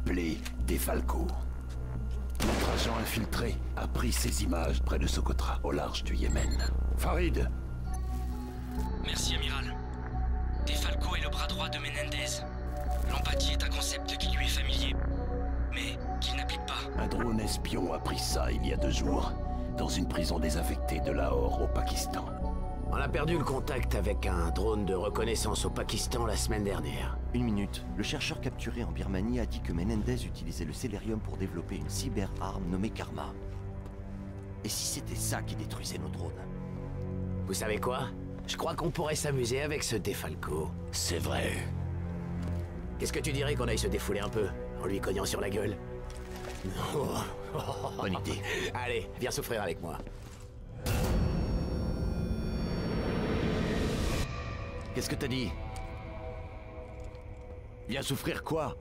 appelé Defalco. Notre agent infiltré a pris ces images près de Socotra, au large du Yémen. Farid! Merci, amiral. Defalco est le bras droit de Menendez. L'empathie est un concept qui lui est familier, mais qu'il n'applique pas. Un drone espion a pris ça il y a 2 jours, dans une prison désaffectée de Lahore, au Pakistan. On a perdu le contact avec un drone de reconnaissance au Pakistan la semaine dernière. Une minute. Le chercheur capturé en Birmanie a dit que Menendez utilisait le Célérium pour développer une cyber-arme nommée Karma. Et si c'était ça qui détruisait nos drones? Vous savez quoi? Je crois qu'on pourrait s'amuser avec ce Defalco. C'est vrai. Qu'est-ce que tu dirais qu'on aille se défouler un peu, en lui cognant sur la gueule? Bonne idée. Allez, viens souffrir avec moi. Qu'est-ce que t'as dit? Viens souffrir quoi?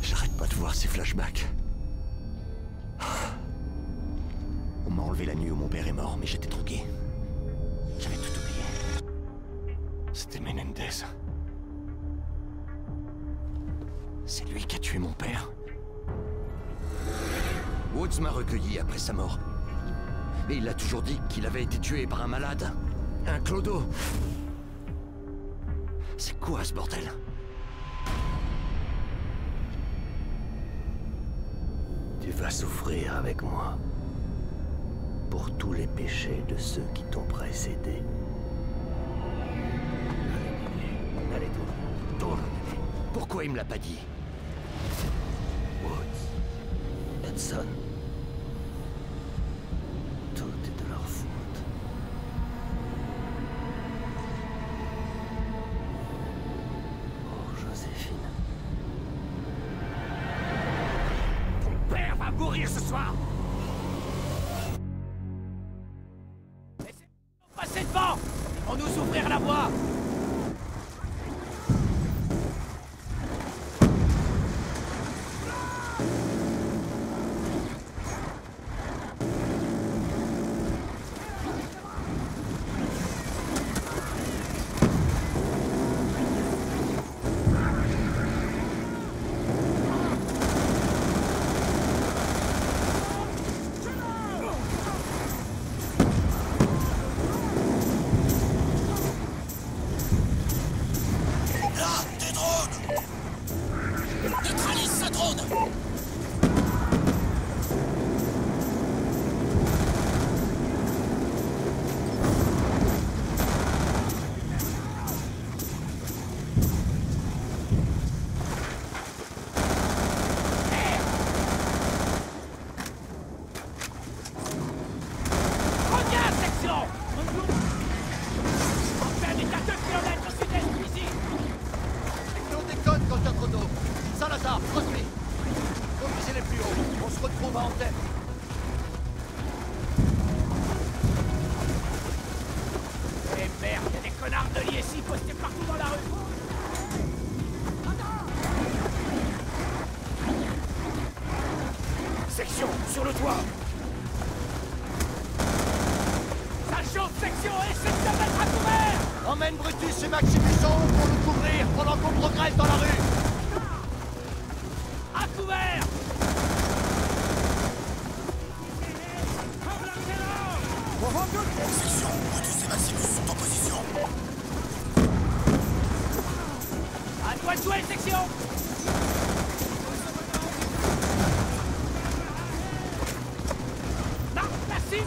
J'arrête pas de voir ces flashbacks. On m'a enlevé la nuit où mon père est mort, mais j'étais drogué. J'avais tout oublié. C'était Menendez. C'est lui qui a tué mon père. Woods m'a recueilli après sa mort. Et il a toujours dit qu'il avait été tué par un malade. Un clodo. C'est quoi ce bordel? Tu vas souffrir avec moi. Pour tous les péchés de ceux qui t'ont précédé. Allez, tourne. Pourquoi il me l'a pas dit? Woods, Edson, tout est de leur faute. Oh, Joséphine. Ton père va mourir ce soir! Laissez-nous passer devant! On nous ouvrir la voie! Section, sur le toit! Ça chauffe, section, essaie de se mettre à couvert! Emmène Brutus et Maximus en haut pour nous couvrir pendant qu'on progresse dans la rue! À couvert! Section, Brutus et Maximus sont en position. À toi de jouer, section! Non, merci!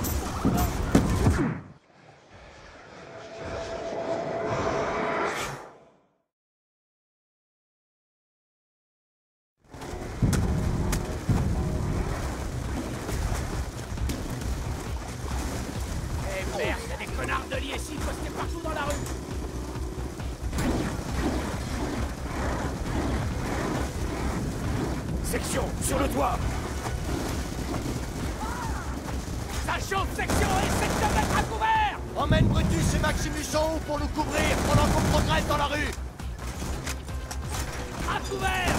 Merde, y'a des connards de liés-ci postés partout dans la rue! Section, sur le toit! Ça chauffe, section, essaie de te mettre à couvert! Emmène Brutus et Maximus en haut pour nous couvrir pendant qu'on progresse dans la rue! À couvert!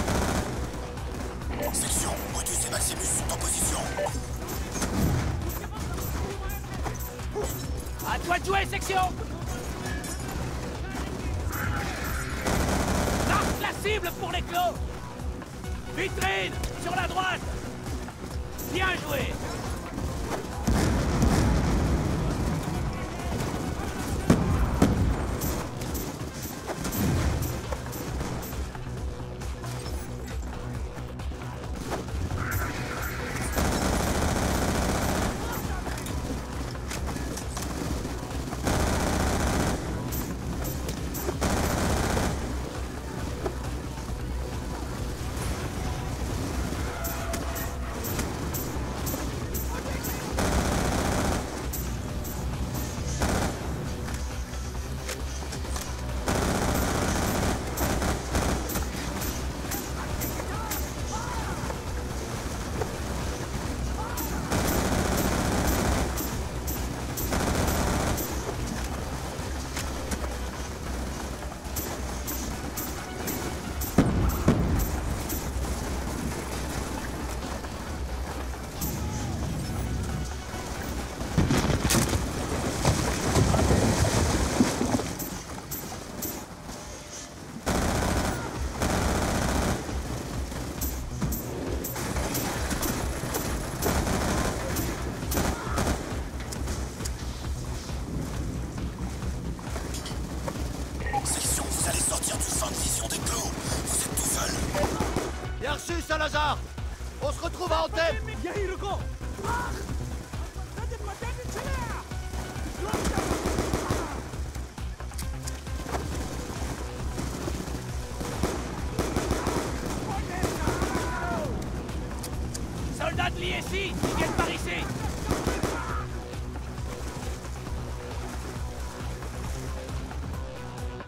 Section, Brutus et Maximus sont en position. À toi de jouer, section! Marque la cible pour les clos! Vitrine! Sur la droite! Bien joué! Bien reçu, Salazar! On se retrouve à Anthem! Soldats de l'ISI, ils viennent par ici!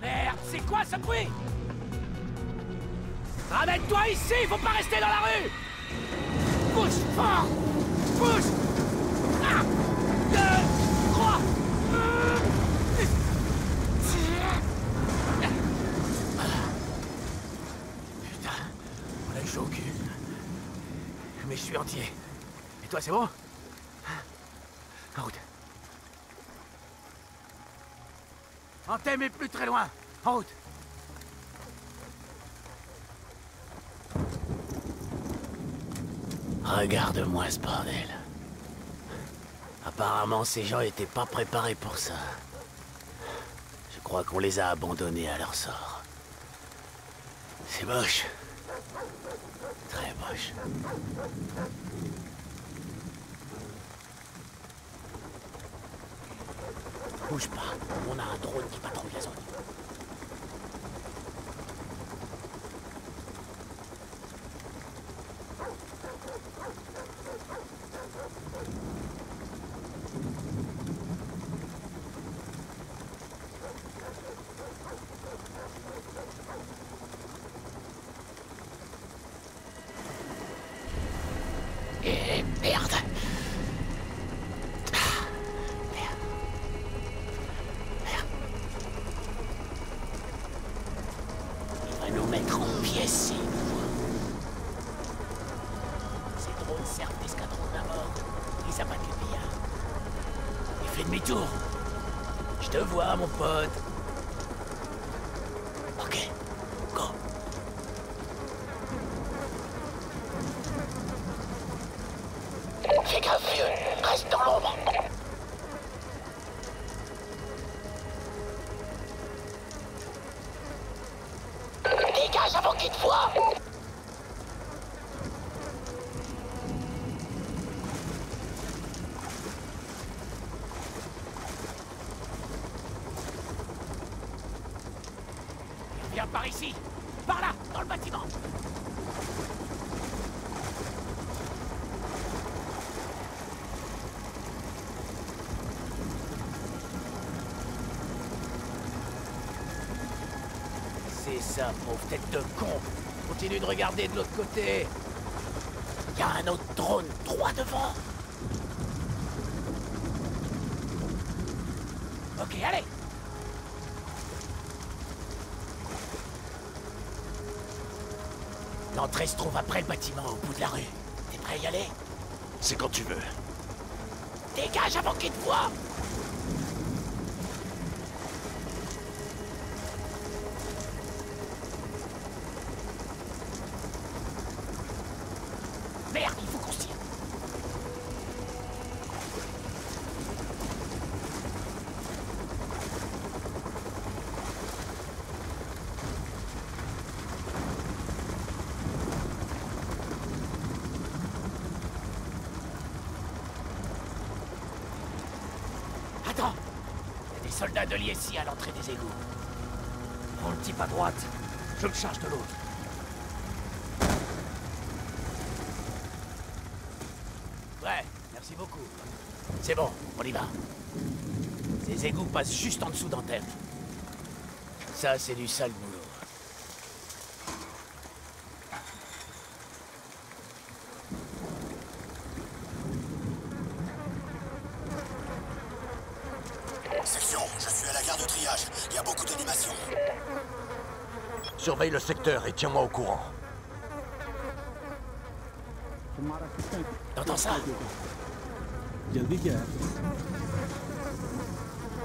Merde, c'est quoi ce bruit? Ramène-toi ici, faut pas rester dans la rue! Pousse fort! Pousse! 1, 2, 3! Putain, on a eu chaud au cul. Mais je suis entier. Et toi, c'est bon? En route. Anthem est plus très loin. En route. Regarde-moi ce bordel. Apparemment, ces gens étaient pas préparés pour ça. Je crois qu'on les a abandonnés à leur sort. C'est moche. Très moche. Bouge pas. On a un drone qui patrouille la zone. Et merde. Il va nous mettre en pièces, ces drones servent d'escadron de la mort. Ils abattent le billard. Il fait demi-tour. Je te vois, mon pote. Ok, go. Fais gaffe, vieux. Reste dans l'ombre. Dégage avant qu'il te voie. Viens par ici. Par là, dans le bâtiment. C'est ça, pauvre tête de con. Continue de regarder de l'autre côté. Il y a un autre drone droit devant. Ok, allez. L'entrée se trouve après le bâtiment, au bout de la rue. T'es prêt à y aller? C'est quand tu veux. Dégage avant qu'il te voie. Attends! Il y a des soldats de l'ISI à l'entrée des égouts. Prends le type à droite, je le charge de l'autre. Ouais, merci beaucoup. C'est bon, on y va. Ces égouts passent juste en dessous d'Anthem. Ça, c'est du sale boulot. Section, je suis à la gare de triage. Il y a beaucoup d'animations. Surveille le secteur et tiens-moi au courant. T'entends ça? जल्दी क्या है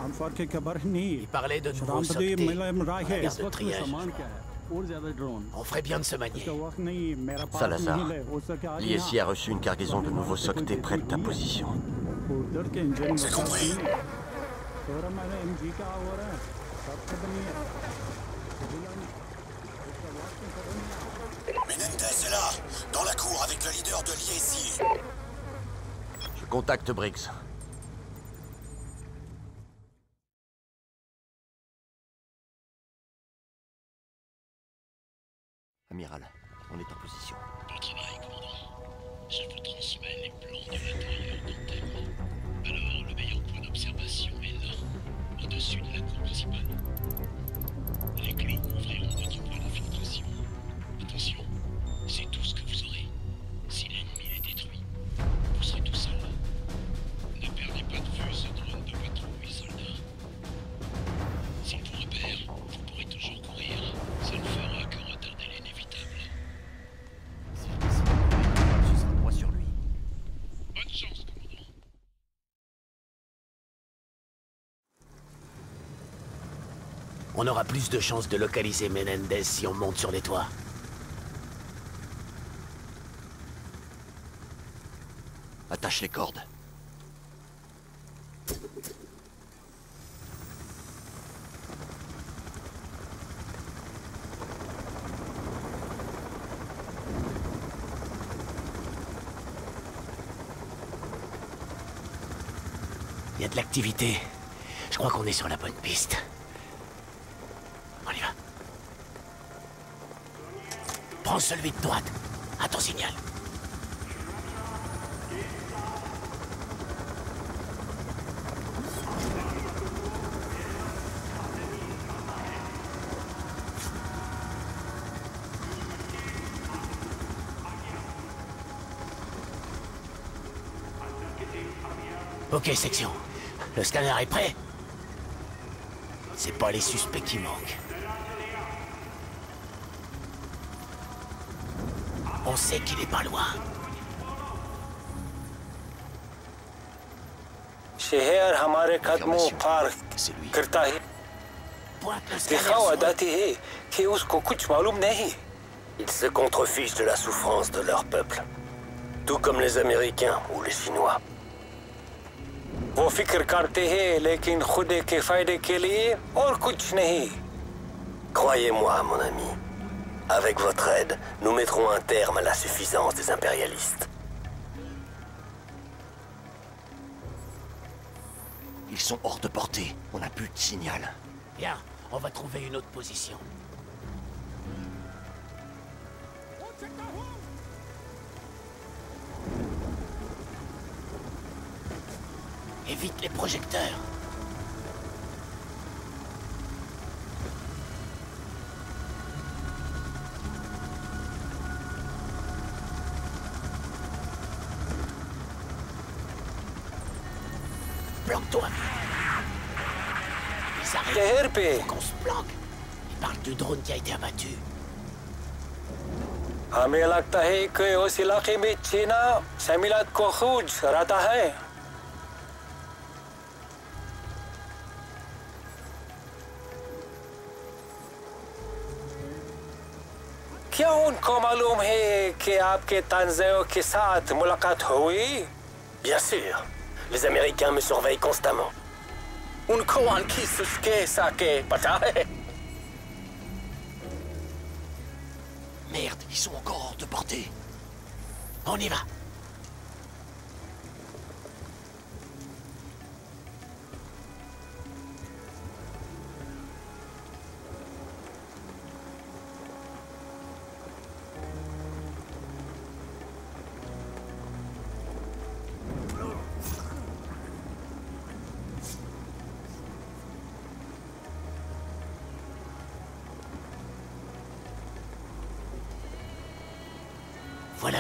आमफार की खबर नहीं Il parlait de nouveaux Rampati sorties. मिलम राय है Gare इस de वक्त triage. सामान क्या है और ज्यादा drone On ferait bien de se manier. तो वक्त नहीं मेरा पास Salazar, नहीं है हो सके आज l'ISI a reçu une cargaison de nouveaux Soctés près de ta position. उधर के इंजन C'est compris. थोड़ा मैंने एमजी का हो रहा है सब खत्म नहीं है Menendez est là, dans la cour avec le leader de l'ISI. Je contacte Briggs. Amiral, on est en position. Bon travail, commandant. Je vous transmets les plans de l'intérieur d'Anthem. Alors, le meilleur point d'observation est là, au-dessus de la cour principale. Les clous ouvriront votre point d'infiltration. Attention, c'est tout ce que vous aurez. Si l'ennemi est détruit, vous serez tout seul. Ne perdez pas de vue ce drone de patrouille, soldat. S'il vous repère, vous pourrez toujours courir. Ça ne fera que retarder l'inévitable. Ce sera droit sur lui. Bonne chance, commandant. On aura plus de chances de localiser Menendez si on monte sur les toits. Attache les cordes. Il y a de l'activité. Je crois qu'on est sur la bonne piste. On y va. Prends celui de droite. À ton signal. Ok, section. Le scanner est prêt? C'est pas les suspects qui manquent. On sait qu'il est pas loin. शहर हमारे कदमों पार C'est lui. करता है Pointe le scanner. दिखावा sur eux. दाती है कि उसको कुछ मालूम नहीं Ils se contrefichent de la souffrance de leur peuple. Tout comme les Américains ou les Chinois. वो फिक्र करते हैं लेकिन खुद के फायदे के लिए और कुछ नहीं Croyez-moi, mon ami. Avec votre aide, nous mettrons un terme à la suffisance des impérialistes. Ils sont hors de portée. On n'a plus de signal. Bien, on va trouver une autre position. Évite les projecteurs. Planque-toi. Ils arrivent. शहर पे Faut qu'on se planque. Ils parlent du drone qui a été abattu. हमें लगता है कि उस इलाके में चीना समीलात को खोज रहा है क्या उनको मालूम है कि आपके तंजों के साथ मुलाकात हुई Bien sûr. Les Américains me surveillent constamment. उनको उनकी सुस्के साके पता है Merde, ils sont encore hors de portée. On y va.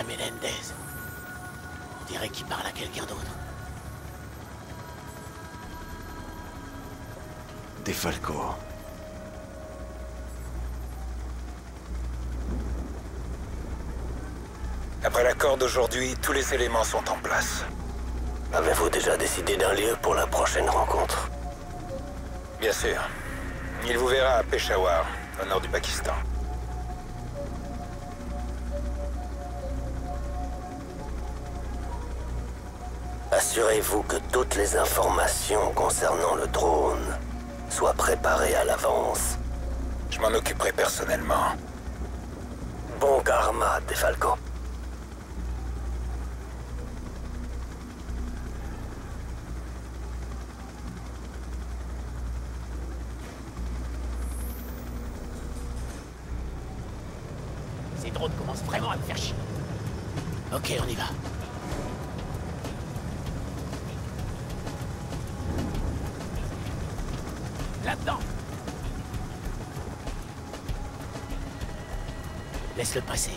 Menendez. On dirait qu'il parle à quelqu'un d'autre. DeFalco. Après l'accord d'aujourd'hui, tous les éléments sont en place. Avez-vous déjà décidé d'un lieu pour la prochaine rencontre? Bien sûr. Il vous verra à Peshawar, au nord du Pakistan. Assurez-vous que toutes les informations concernant le drone soient préparées à l'avance. Je m'en occuperai personnellement. Bon karma, DeFalco. Ces drones commencent vraiment à me faire chier. Ok, on y va. Là-dedans. Laisse-le passer.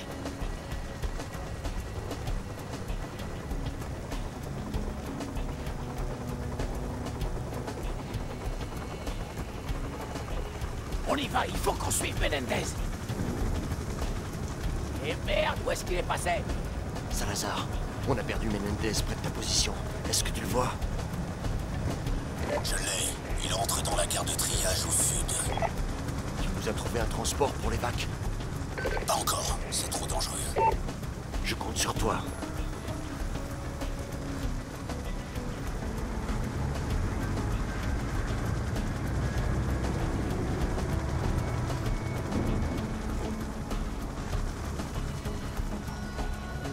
On y va, il faut qu'on suive Menendez. Et merde, où est-ce qu'il est passé? Salazar, on a perdu Menendez près de ta position. Est-ce que tu le vois? Je l'ai. Il entre dans la gare de triage au sud. Tu nous as trouvé un transport pour l'évac? Pas encore. C'est trop dangereux. Je compte sur toi.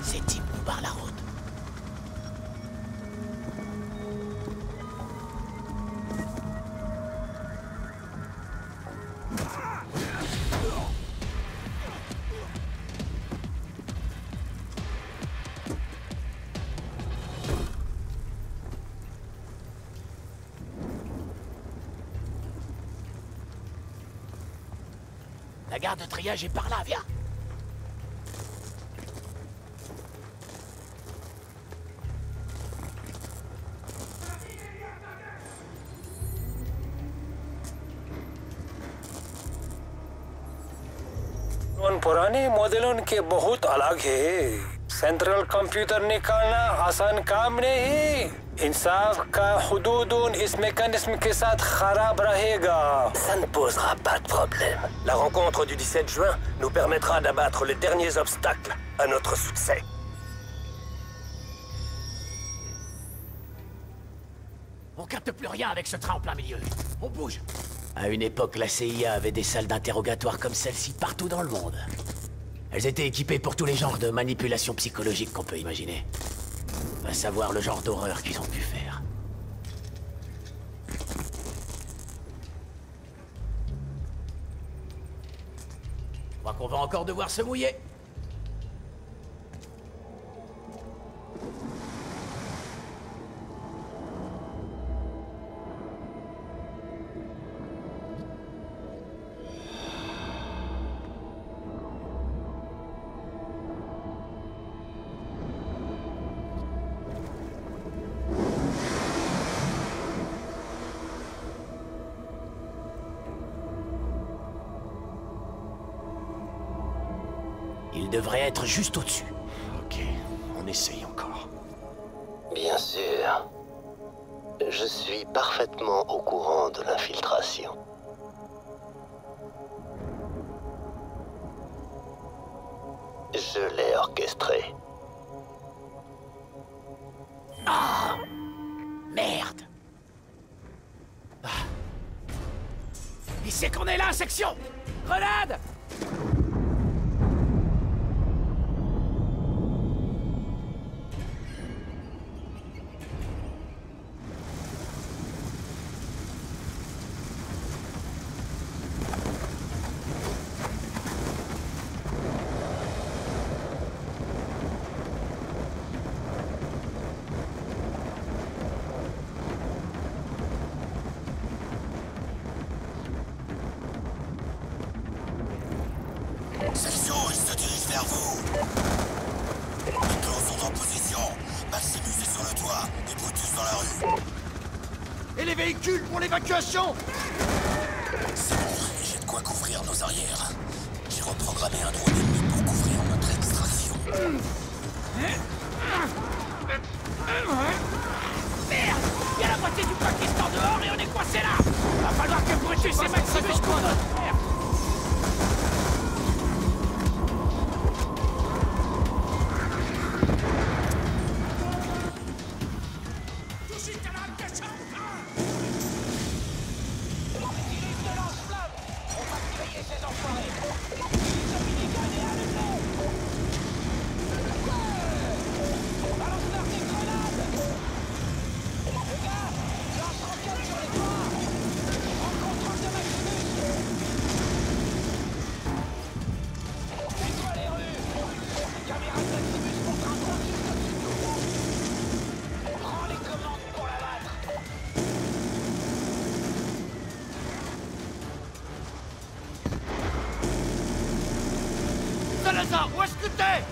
Ces types nous barrent la route. La gare de triage est par là, viens. उन पुराने मॉडलों के बहुत अलग है। Central computer निकालना आसान काम नहीं। इंसाफ का हुदूद इस mécanisme के साथ खराब रहेगा। Ça ne posera pas de problème. La rencontre du 17 juin nous permettra d'abattre les derniers obstacles à notre succès. On capte plus rien avec ce train en plein milieu. On bouge. À une époque, la CIA avait des salles d'interrogatoire comme celle-ci partout dans le monde. Elles étaient équipées pour tous les genres de manipulations psychologiques qu'on peut imaginer. À savoir le genre d'horreur qu'ils ont pu faire. Je crois qu'on va encore devoir se mouiller. Il devrait être juste au-dessus. Ok, on essaye encore. Bien sûr. Je suis parfaitement au courant de l'infiltration. Je l'ai orchestré. Ah! Merde! Ah. Il sait qu'on est là, section! Grenade! Des Brutus dans la rue. Et les véhicules pour l'évacuation? C'est bon, j'ai de quoi couvrir nos arrières. J'ai reprogrammé un drone ennemi pour couvrir notre extraction. Merde! Il y a la moitié du Pakistan dehors et on est coincé là! Va falloir que Brutus et Maximus qu'on donne! Salazar, où est-ce que t'es?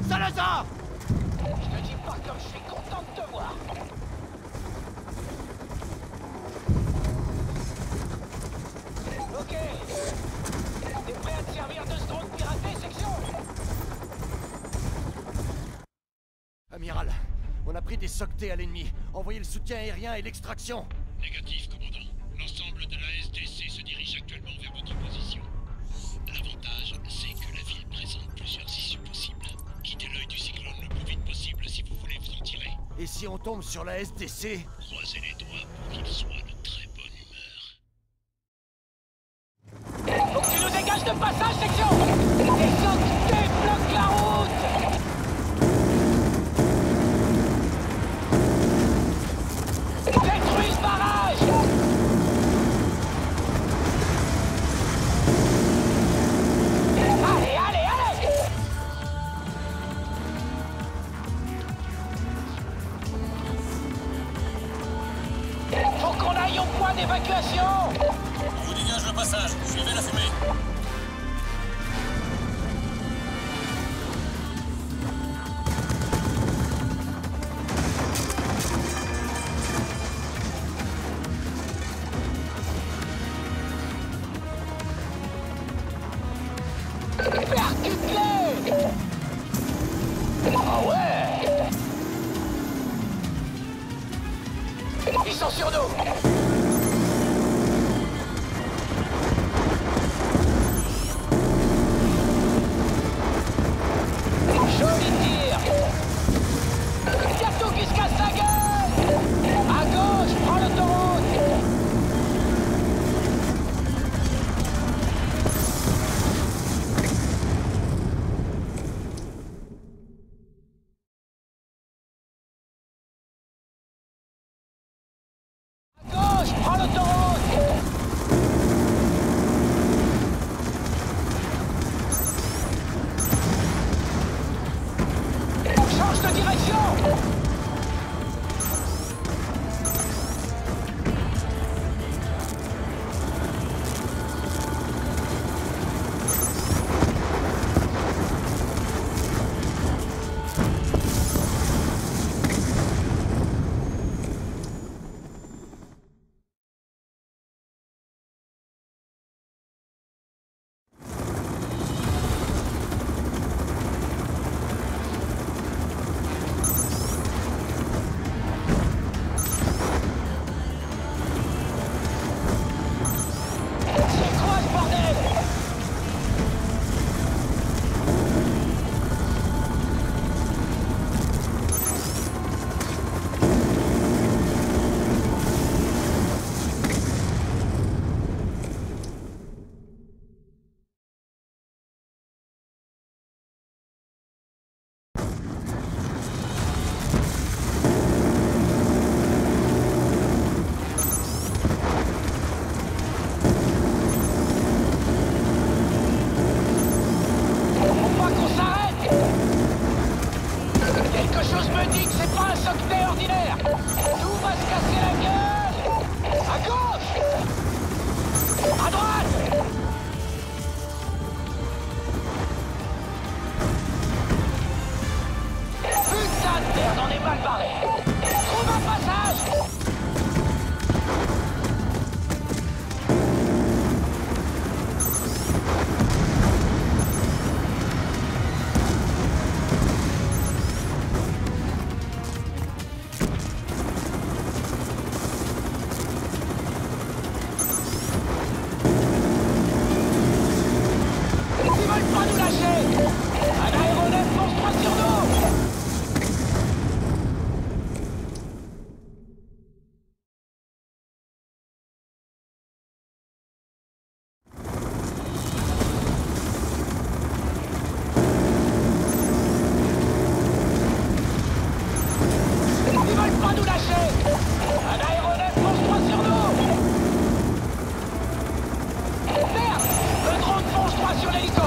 Salazar! Je te dis pas comme je suis content de te voir! Ok! T'es prêt à te servir de ce drone piraté, section? Amiral, on a pris des SOCT à l'ennemi. Envoyez le soutien aérien et l'extraction. Négatif, commandant. L'ensemble de la SDC se dirige actuellement vers votre position. L'avantage, c'est que la ville présente plusieurs issues possibles. Quittez l'œil du cyclone le plus vite possible si vous voulez vous en tirer. Et si on tombe sur la SDC? Croisez les doigts pour qu'il soit de très bonne humeur. Faut que tu nous dégages de passage, section! Les SOCT bloquent la route! Détruis ce barrage! Allez, allez, allez! Faut qu'on aille au point d'évacuation! On vous dégage le passage, suivez la fumée. Percute-les! Ah ouais! Ils sont sur nous! Joli tir! Y'a tout qui se casse la gueule! À gauche, prends l'autoroute! Prends l'autoroute! Change de direction! mal barré. Trouve un passage! Ils veulent pas nous lâcher! Un aéronef fonce droit sur nous! Ils veulent pas nous lâcher! Un aéronef fonce droit sur nous! Merde! Le drone fonce droit sur l'hélico!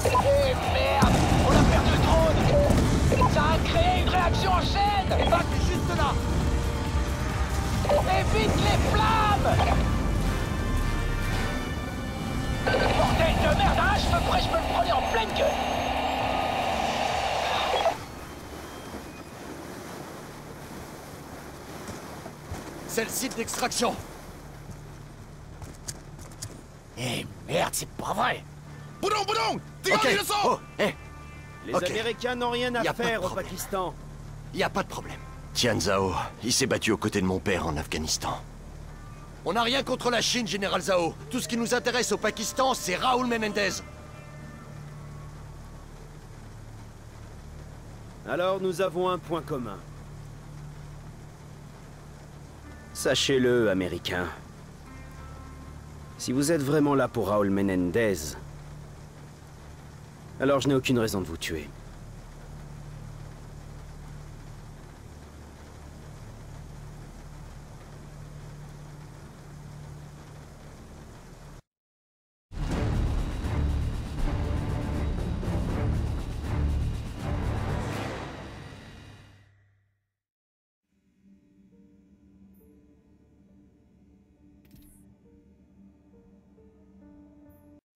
Eh merde! On a perdu le drone! Ça a créé une réaction en chaîne! Va juste là! Évite les flammes! Bordel de merde! Un cheveu près, je me le prenais en pleine gueule! C'est le site d'extraction. Eh merde, c'est pas vrai! Boudon, boudon! Ok. Oh, Les Ok. Américains n'ont rien Y à a pas de faire au problème. Pakistan. y a pas de problème. Tian Zhao, il s'est battu aux côtés de mon père en Afghanistan. On n'a rien contre la Chine, Général Zhao. Tout ce qui nous intéresse au Pakistan, c'est Raoul Menendez. Alors nous avons un point commun. Sachez-le, Américains. Si vous êtes vraiment là pour Raoul Menendez, alors je n'ai aucune raison de vous tuer.